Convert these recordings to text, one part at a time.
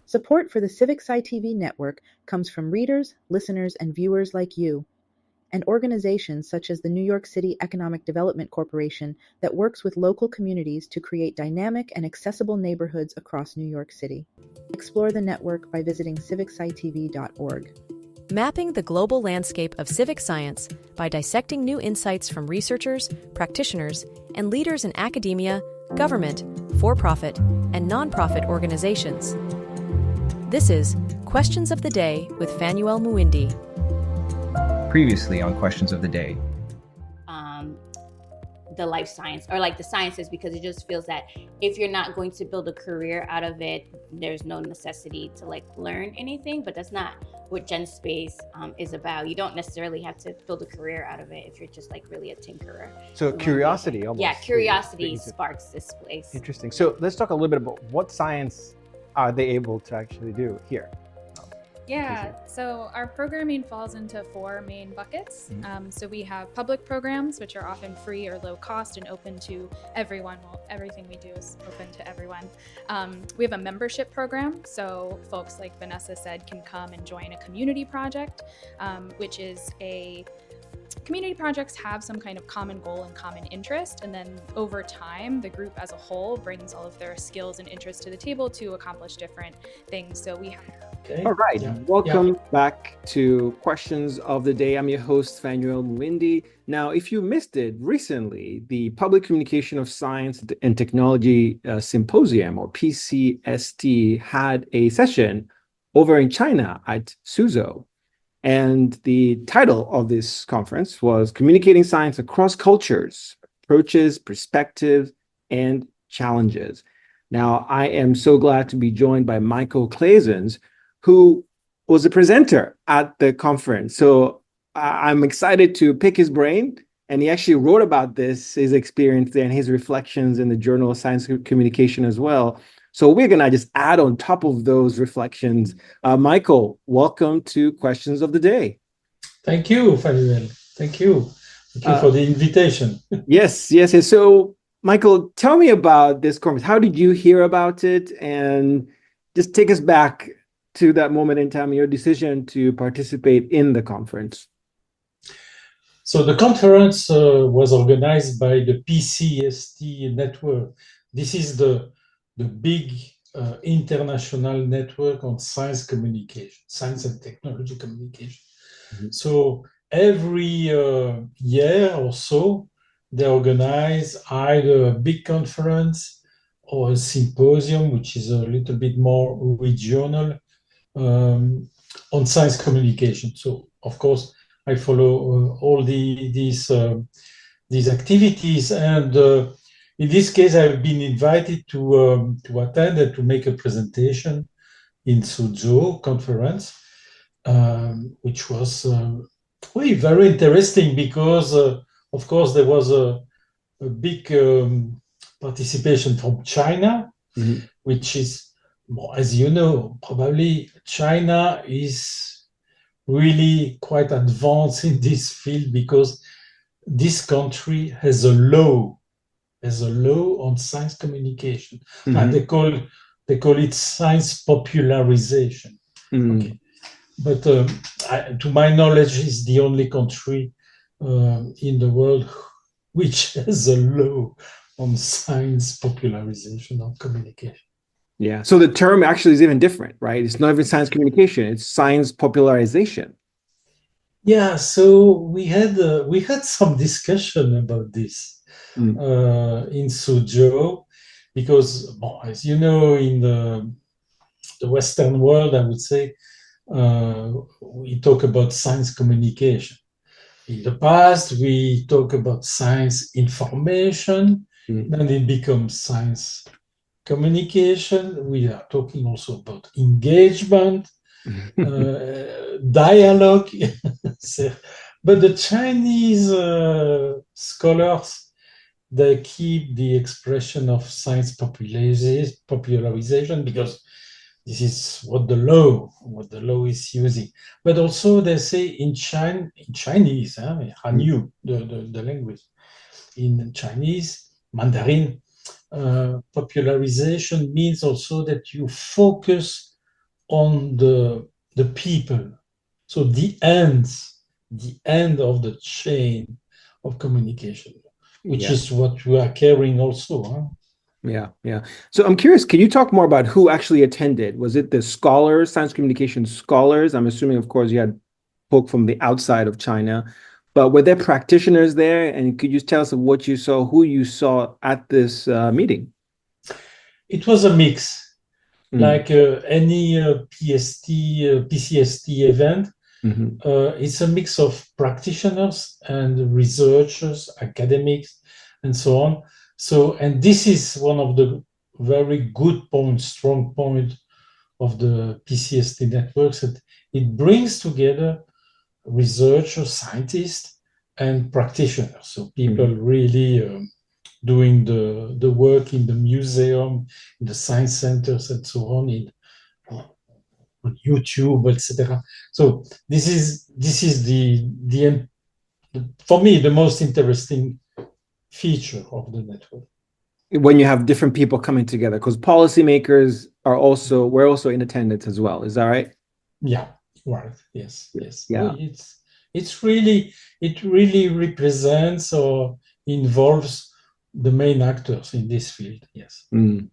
Support for the CivicSciTV network comes from readers, listeners, and viewers like you, and organizations such as the New York City Economic Development Corporation that works with local communities to create dynamic and accessible neighborhoods across New York City. Explore the network by visiting CivicSciTV.org. Mapping the global landscape of civic science by dissecting new insights from researchers, practitioners, and leaders in academia, government, for-profit, and non-profit organizations. This is Questions of the Day with Fanuel Muindi. Previously on Questions of the Day. The life science or like the sciences, because it just feels that if you're not going to build a career out of it, there's no necessity to like learn anything. But that's not what GenSpace is about. You don't necessarily have to build a career out of it if you're just like really a tinkerer. So curiosity almost. Yeah, curiosity sparks this place. Interesting. So let's talk a little bit about what science are they able to actually do here? Yeah, so our programming falls into four main buckets. So we have public programs, which are often free or low cost and open to everyone. Well, everything we do is open to everyone. We have a membership program, so folks, like Vanessa said, can come and join a community project, which is community projects have some kind of common goal and common interest, and then over time, the group as a whole brings all of their skills and interests to the table to accomplish different things. So we have... Okay. All right, welcome back to Questions of the Day. I'm your host, Fanuel Muindi. Now, if you missed it recently, the Public Communication of Science and Technology Symposium, or PCST, had a session over in China at Suzhou. And the title of this conference was Communicating Science Across Cultures, Approaches, Perspectives, and Challenges. Now, I am so glad to be joined by Michel Claessens, who was a presenter at the conference. So I'm excited to pick his brain. And he actually wrote about this, his experience and his reflections in the Journal of Science Communication as well. So we're going to just add on top of those reflections. Michel, welcome to Questions of the Day. Thank you, Fanuel. Thank you. Thank you for the invitation. Yes. So, Michel, tell me about this conference. How did you hear about it? And just take us back to that moment in time, your decision to participate in the conference. So the conference was organized by the PCST network. This is the big international network on science communication, science and technology communication. So every year or so, they organize either a big conference or a symposium, which is a little bit more regional, on science communication. So, of course, I follow all these activities, and in this case, I've been invited to attend and to make a presentation in Suzhou conference, which was very interesting because, of course, there was a big participation from China, which is, as you know, probably China is really quite advanced in this field because this country has a law on science communication. And they call it science popularization. Okay. But to my knowledge, it's the only country in the world which has a law on science popularization or communication. Yeah. So the term actually is even different, right? It's not even science communication; it's science popularization. Yeah. So we had some discussion about this in Suzhou, because, as you know, in the Western world, I would say, we talk about science communication. In the past, we talk about science information, then it becomes science communication. We are talking also about engagement, dialogue. But the Chinese scholars, they keep the expression of science popularization because this is what the law is using. But also they say in Chinese, Hanyu, the language, in Chinese, Mandarin, popularization means also that you focus on the people. So the end of the chain of communication, which is what we are carrying also. Huh? Yeah. So I'm curious, can you talk more about who actually attended? Was it the scholars, science communication scholars? I'm assuming, of course, you had folk from the outside of China, but were there practitioners there? And could you tell us what you saw, who you saw at this meeting? It was a mix. Like any PCST event, it's a mix of practitioners and researchers, academics, and so on. And this is one of the very good points, strong point of the PCST networks, that it brings together researchers, scientists, and practitioners. So people really doing the work in the museum, in the science centers, and so on, on YouTube, etc. So this is the for me the most interesting feature of the network. When you have different people coming together, because policymakers were also in attendance as well. Is that right? Yeah, right. Yes. Yeah. It really represents or involves the main actors in this field. Yes.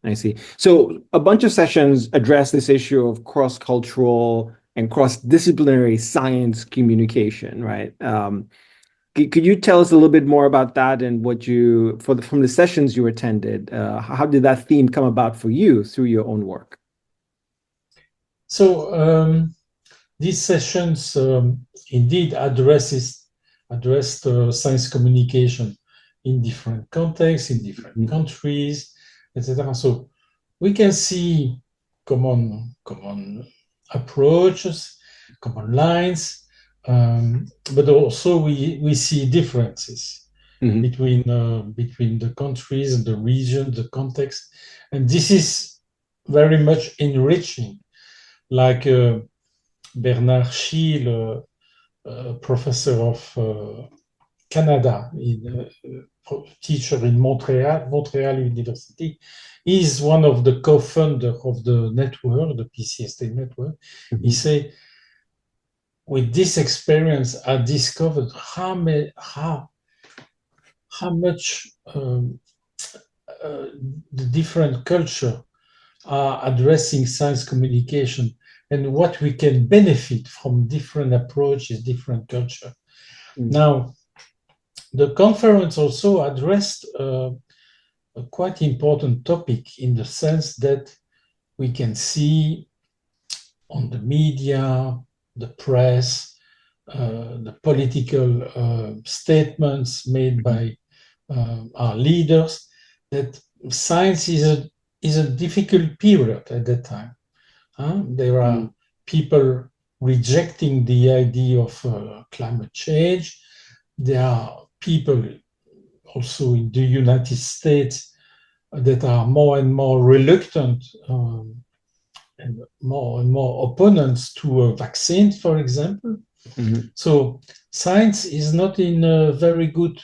I see. So a bunch of sessions address this issue of cross-cultural and cross-disciplinary science communication, right? Could you tell us a little bit more about that and what from the sessions you attended, how did that theme come about for you through your own work? So these sessions indeed addressed science communication in different contexts, in different countries, etc. So we can see common approaches, common lines, but also we see differences between the countries and the regions, the context, and this is very much enriching. Like Bernard Schiele, professor of Canada, teacher in Montreal University, is one of the co-founders of the network, the PCST network. He said, with this experience, I discovered how much the different culture are addressing science communication and what we can benefit from different approaches, different culture. Now, the conference also addressed a quite important topic in the sense that we can see on the media, the press, the political statements made by our leaders, that science is a difficult period at that time. There are people rejecting the idea of climate change. There are people also in the United States that are more and more reluctant and more opponents to vaccines, for example. So science is not in a very good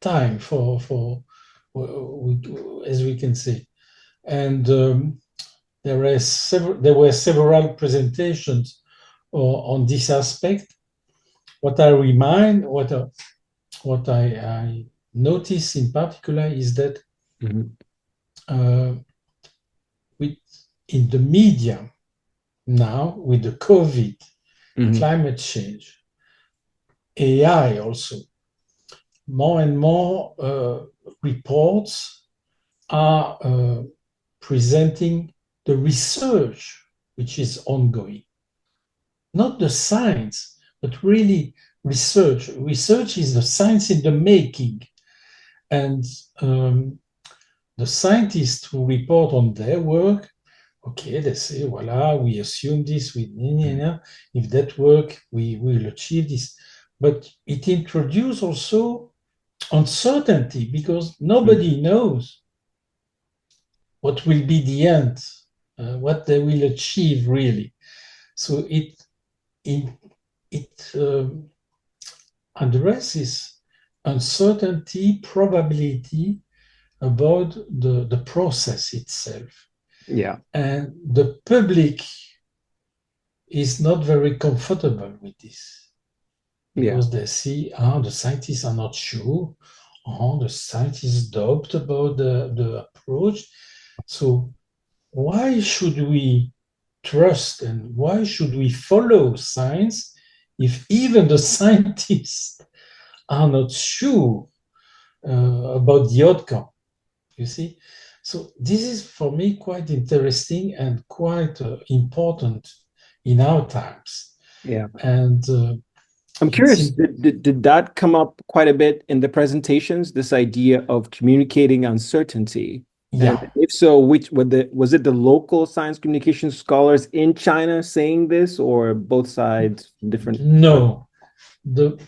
time for as we can say. And there were several presentations on this aspect. What I notice in particular is that in the media now, with the COVID, climate change, AI also, more and more reports are presenting the research which is ongoing. Not the science, but really research. Research is the science in the making. And the scientists who report on their work, okay, they say, voila, we assume this, if that work, we will achieve this. But it introduces also uncertainty because nobody knows what will be the end, what they will achieve really. So it addresses uncertainty, probability about the process itself. Yeah. And the public is not very comfortable with this because they see, the scientists are not sure. The scientists doubt about the approach. So why should we trust and why should we follow science if even the scientists are not sure about the outcome? You see? So this is for me quite interesting and quite important in our times. Yeah. And I'm curious, did that come up quite a bit in the presentations, this idea of communicating uncertainty? Yeah. And if so, was it the local science communication scholars in China saying this, or both sides different? No.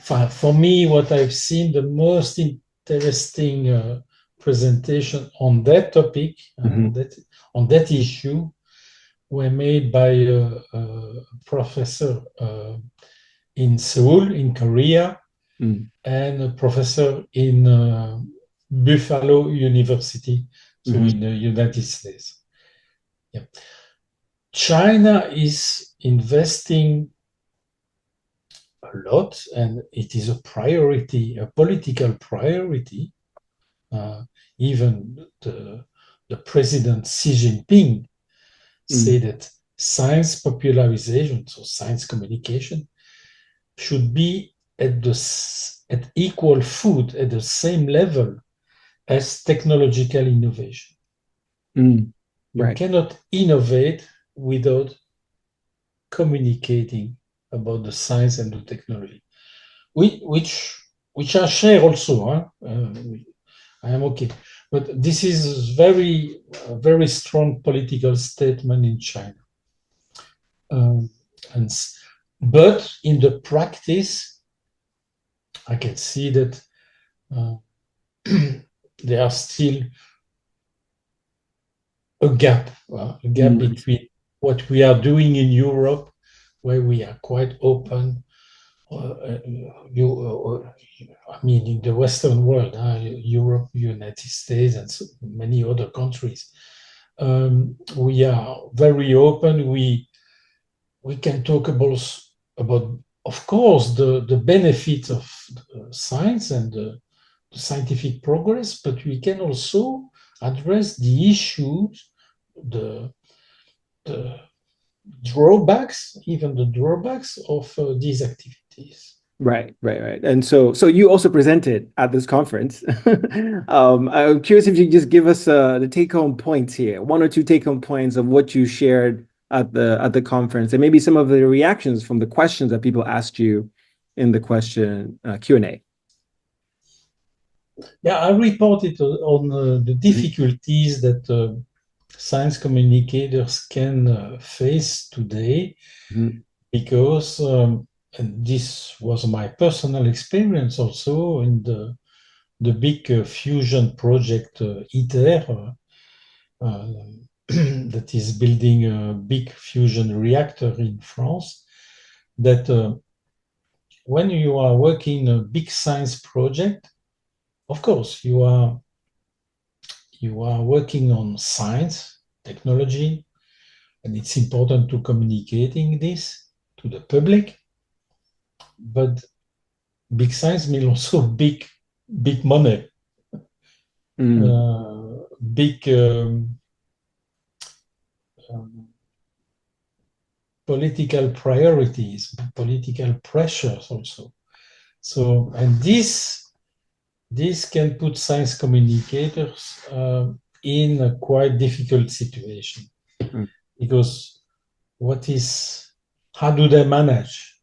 For me, what I've seen, the most interesting presentation on that topic, on that issue, were made by a professor in Seoul, in Korea, and a professor in Buffalo University, so in the United States. Yeah. China is investing a lot, and it is a priority, a political priority. Even the president Xi Jinping said that science popularization, so science communication, should be at equal foot, at the same level as technological innovation. You cannot innovate without communicating about the science and the technology, which I share also. I am okay, but this is a very strong political statement in China. But in the practice, I can see that there are still a gap between what we are doing in Europe, where we are quite open. I mean, in the Western world, Europe, United States, and so many other countries, we are very open. We can talk about, of course, the benefits of science and the scientific progress, but we can also address the issues, the drawbacks, even the drawbacks of these activities. Right. And so you also presented at this conference. I'm curious if you could just give us the take-home points here, one or two take-home points of what you shared at the conference, and maybe some of the reactions from the questions that people asked you in the question Q&A. Yeah, I reported on the difficulties that science communicators can face today, because and this was my personal experience also in the big fusion project ITER, that is building a big fusion reactor in France, that when you are working a big science project, of course, you are working on science, technology, and it's important to communicating this to the public. But big science means also big money, big political priorities, political pressures also. So, and this can put science communicators in a quite difficult situation, because how do they manage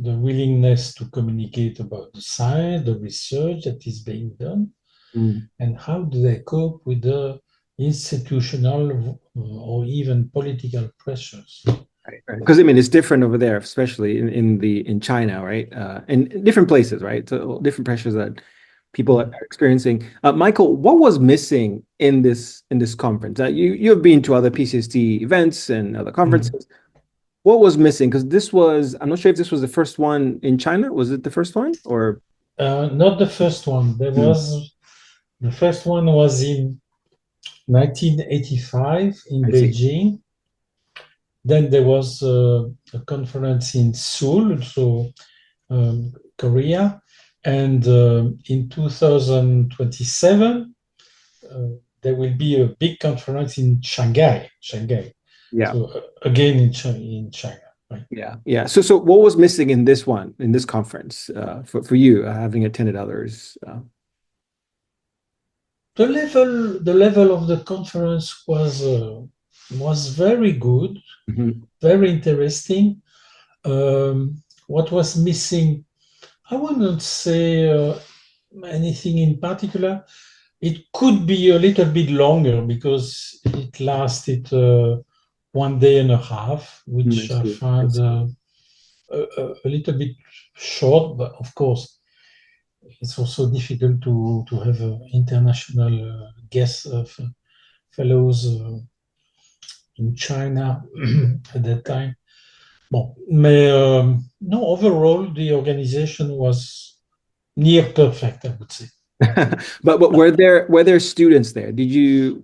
the willingness to communicate about the science, the research that is being done, and how do they cope with the institutional or even political pressures? Right. Because I mean, it's different over there, especially in China, right? In different places, right? So different pressures that people are experiencing. Michael, what was missing in this conference? You have been to other PCST events and other conferences. What was missing? Because I'm not sure if this was the first one in China. Was it the first one, or? Not the first one. The first one was in 1985 in I see. Beijing. Then there was a conference in Seoul, so Korea. And in 2027, there will be a big conference in Shanghai. Yeah. So again in China. Right? Yeah. So what was missing in this conference for you, having attended others? The level of the conference was very good, very interesting. What was missing, I wouldn't say anything in particular. It could be a little bit longer because it lasted 1 day and a half, which I found a little bit short, but of course, it's also difficult to have international guests of fellows in China at that time. Bon, mais no, overall, the organization was near perfect, I would say. But were there students there? Did you?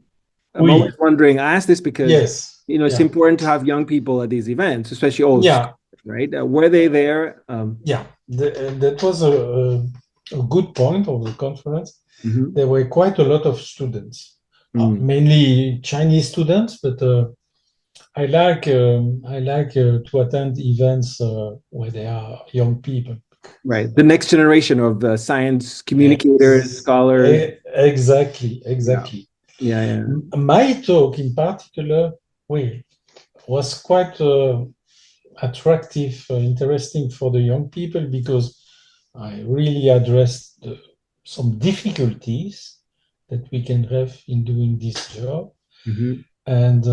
I'm always wondering. I ask this because it's important to have young people at these events, especially old scholars, right? Were they there? That was a good point of the conference. There were quite a lot of students, mainly Chinese students, but I like to attend events where there are young people. Right, the next generation of science communicators, scholars. Exactly. Yeah. My talk in particular, was quite attractive, interesting for the young people because I really addressed some difficulties that we can have in doing this job, and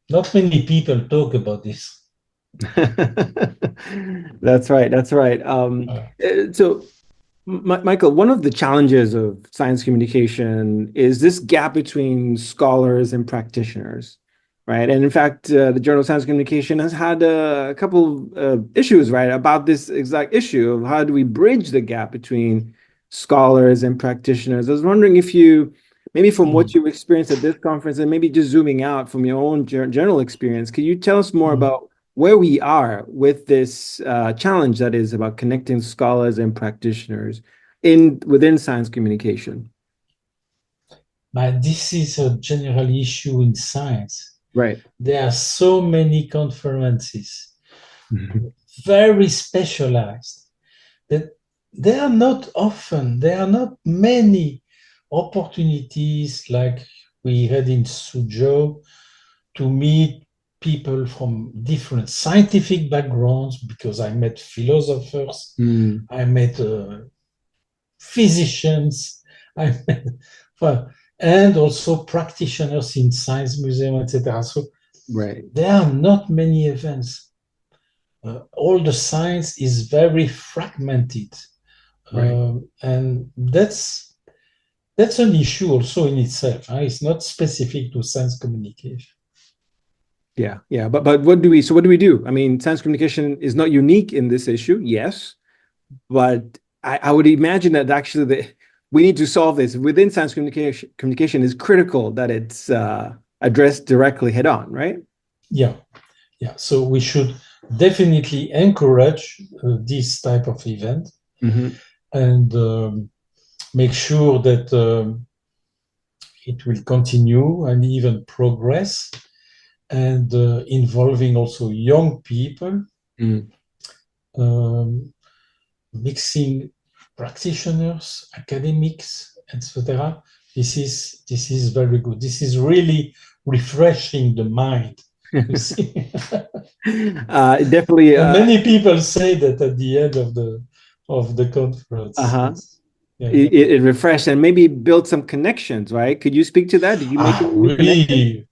not many people talk about this. That's right. So, Michael, one of the challenges of science communication is this gap between scholars and practitioners, right? And in fact, the Journal of Science Communication has had a couple of issues, right, about this exact issue of how do we bridge the gap between scholars and practitioners. I was wondering if you, maybe from what you experienced at this conference and maybe just zooming out from your own general experience, could you tell us more about where we are with this challenge that is about connecting scholars and practitioners within science communication? But this is a general issue in science. Right. There are so many conferences, very specialized, that there are not many opportunities like we had in Suzhou to meet people from different scientific backgrounds, because I met philosophers, I met physicians, and also practitioners in science museum, etc. So there are not many events. All the science is very fragmented, and that's an issue also in itself. It's not specific to science communication. Yeah. But what do we do? I mean, science communication is not unique in this issue, yes, but I would imagine that actually we need to solve this within science communication. Communication is critical that it's addressed directly head on, right? Yeah. So we should definitely encourage this type of event and make sure that it will continue and even progress, and involving also young people, mixing practitioners, academics, etc. This is very good. This is really refreshing the mind. You see? Definitely. Many people say that at the end of the conference. It refreshed and maybe built some connections, right? Could you speak to that? Did you make any connections?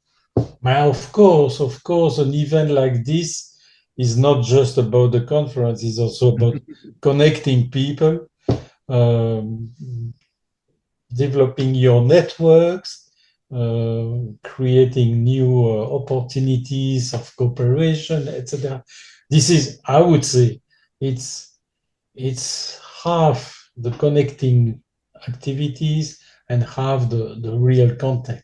Of course, an event like this is not just about the conference, it's also about connecting people, developing your networks, creating new opportunities of cooperation, etc. This is, I would say, it's half the connecting activities and half the real content.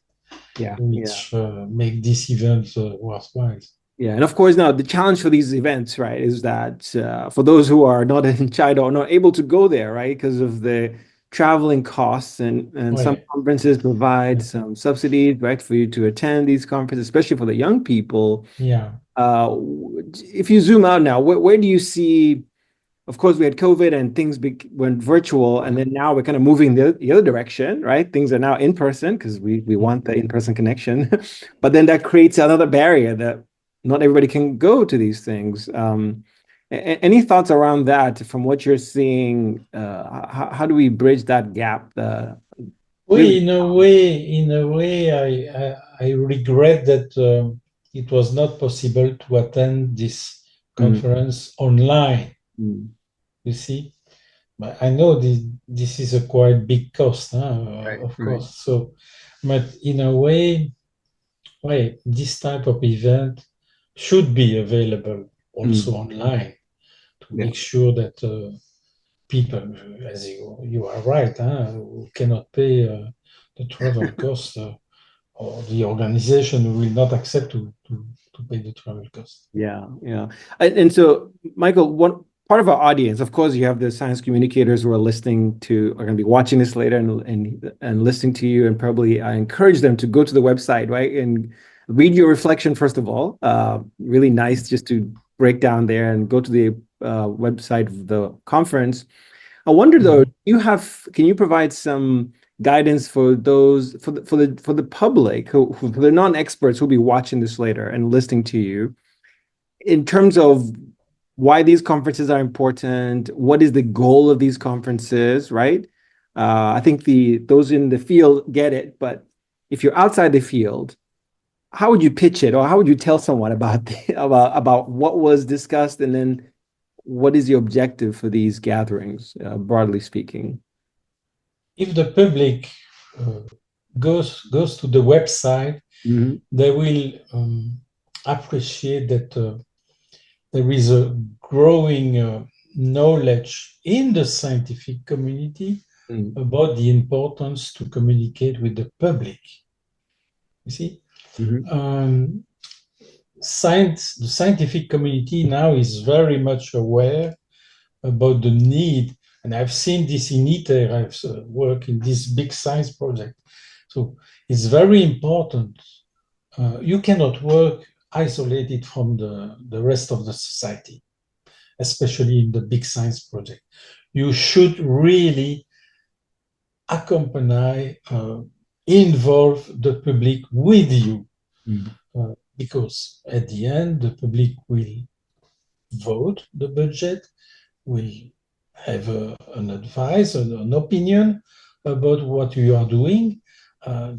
which make this event worthwhile. Yeah, and of course now the challenge for these events, right, is that for those who are not in China or not able to go there, right, because of the traveling costs, and some conferences provide some subsidies, right, for you to attend these conferences, especially for the young people. Yeah. If you zoom out now, where do you see? Of course, we had COVID and things went virtual, and then now we're kind of moving the other direction, right? Things are now in person because we want the in-person connection, but then that creates another barrier that not everybody can go to these things. Any thoughts around that from what you're seeing? How do we bridge that gap? In a way, I regret that it was not possible to attend this conference online. You see, but I know this is a quite big cost, of course. So, but in a way, this type of event should be available also online to make sure that people, as you are right, who cannot pay the travel cost, or the organization will not accept to pay the travel cost. Yeah. And so, Michael, one part of our audience, of course, you have the science communicators who are listening to, are going to be watching this later and listening to you, and probably I encourage them to go to the website, right, and read your reflection first of all. Really nice just to break down there and go to the website of the conference. I wonder though, can you provide some guidance for those for the public who for the non-experts who'll be watching this later and listening to you, in terms of why these conferences are important, what is the goal of these conferences, right? I think those in the field get it, but if you're outside the field, how would you pitch it, or how would you tell someone about what was discussed, and then what is the objective for these gatherings, broadly speaking? If the public goes to the website, they will appreciate that there is a growing knowledge in the scientific community about the importance to communicate with the public. You see, the scientific community now is very much aware about the need, and I've seen this in ITER. I've worked in this big science project, so it's very important. You cannot work isolated from the rest of the society, especially in the big science project. You should really accompany, involve the public with you, because at the end, the public will vote the budget, will have an advice, an opinion about what you are doing.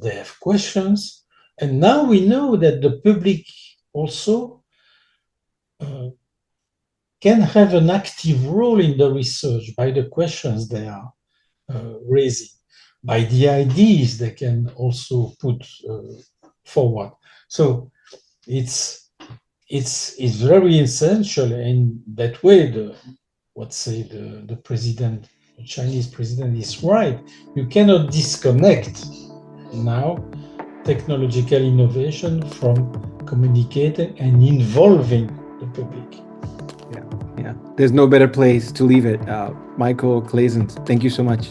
They have questions. And now we know that the public also can have an active role in the research by the questions they are raising, by the ideas they can also put forward. So it's very essential, and that way the president, the Chinese president, is right. You cannot disconnect now technological innovation from communicating and involving the public. Yeah. There's no better place to leave it. Michel Claessens, thank you so much.